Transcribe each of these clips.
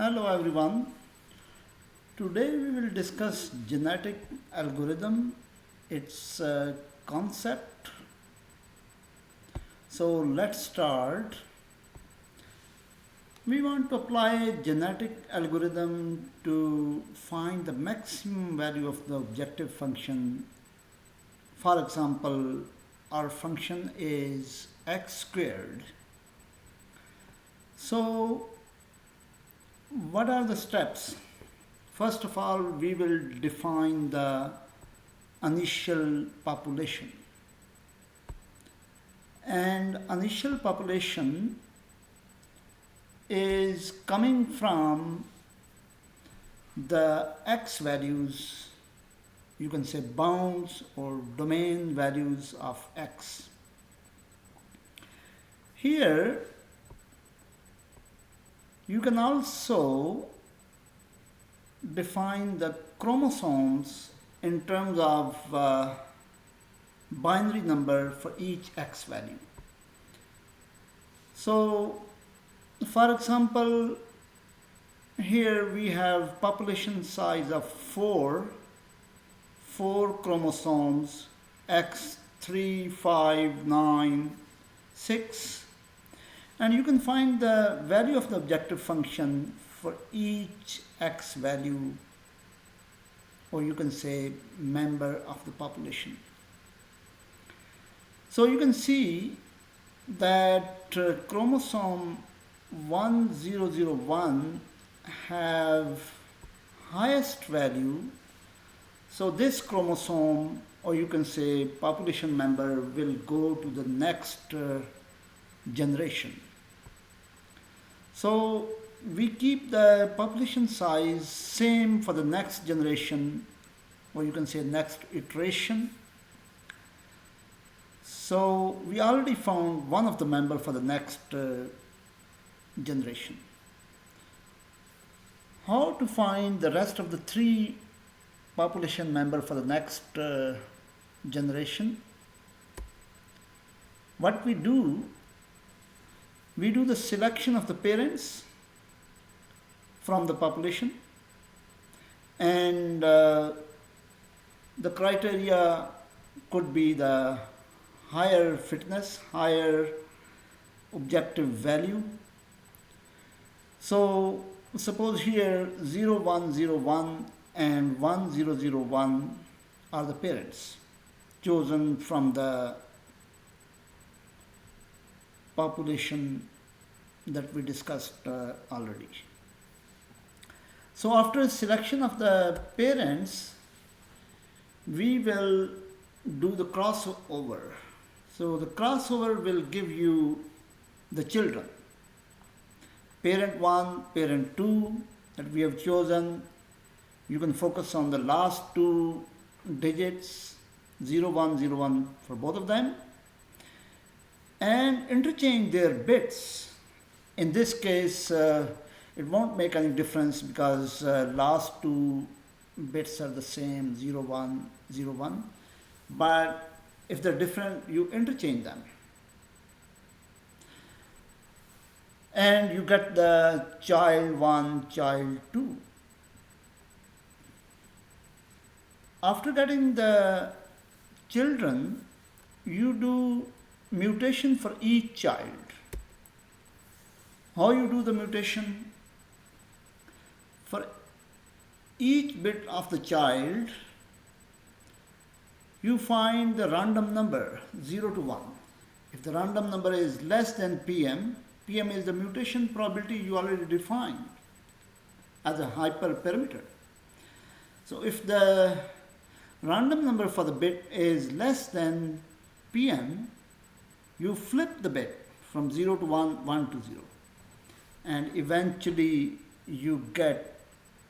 Hello everyone. Today we will discuss genetic algorithm, its concept. So let's start. We want to apply a genetic algorithm to find the maximum value of the objective function. For example, our function is x squared. So what are the steps? First of all, we will define the initial population. And initial population is coming from the x values, you can say bounds or domain values of x. Here, you can also define the chromosomes in terms of binary number for each x value. So, for example, here we have population size of 4 chromosomes, x, 3, 5, 9, 6. And you can find the value of the objective function for each x value, or you can say member of the population. So you can see that chromosome 1001 have highest value. So this chromosome, or you can say population member, will go to the next generation. So we keep the population size same for the next generation, or you can say next iteration. So we already found one of the member for the next generation. How to find the rest of the 3 population member for the next generation? What we do the selection of the parents from the population, and the criteria could be the higher fitness, higher objective value. So suppose here 0101 and 1001 are the parents chosen from the population that we discussed already. So after selection of the parents, we will do the crossover. So the crossover will give you the children. Parent 1, parent 2 that we have chosen. You can focus on the last 2 digits, 0101 for both of them, and interchange their bits. In this case, it won't make any difference because last 2 bits are the same, 0101. But if they're different, you interchange them. And you get the child 1, child 2. After getting the children, you do mutation for each child. How you do the mutation? For each bit of the child, you find the random number 0 to 1. If the random number is less than PM, PM is the mutation probability you already defined as a hyperparameter. So if the random number for the bit is less than PM, you flip the bit from 0 to 1, 1 to 0. And eventually you get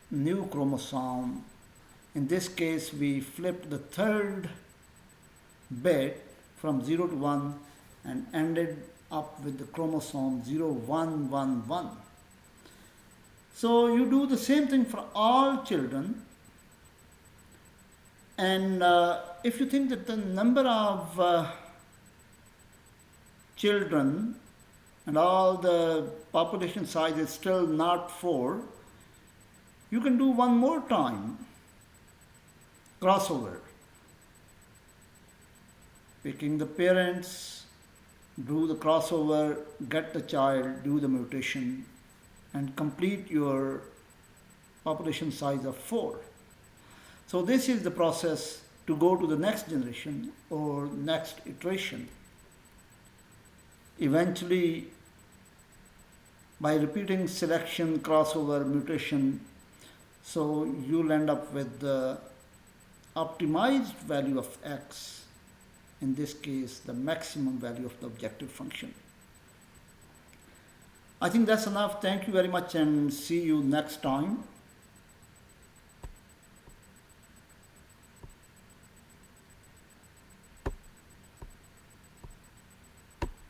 new chromosome. In this case, we flipped the 3rd bit from 0 to 1 and ended up with the chromosome 0111. So you do the same thing for all children. And if you think that the number of children and all the population size is still not 4, You can do one more time crossover, picking the parents, do the crossover, get the child, do the mutation, and complete your population size of 4. So this is the process to go to the next generation or next iteration. Eventually, by repeating selection, crossover, mutation, so you'll end up with the optimized value of x, in this case the maximum value of the objective function. I think that's enough. Thank you very much and see you next time.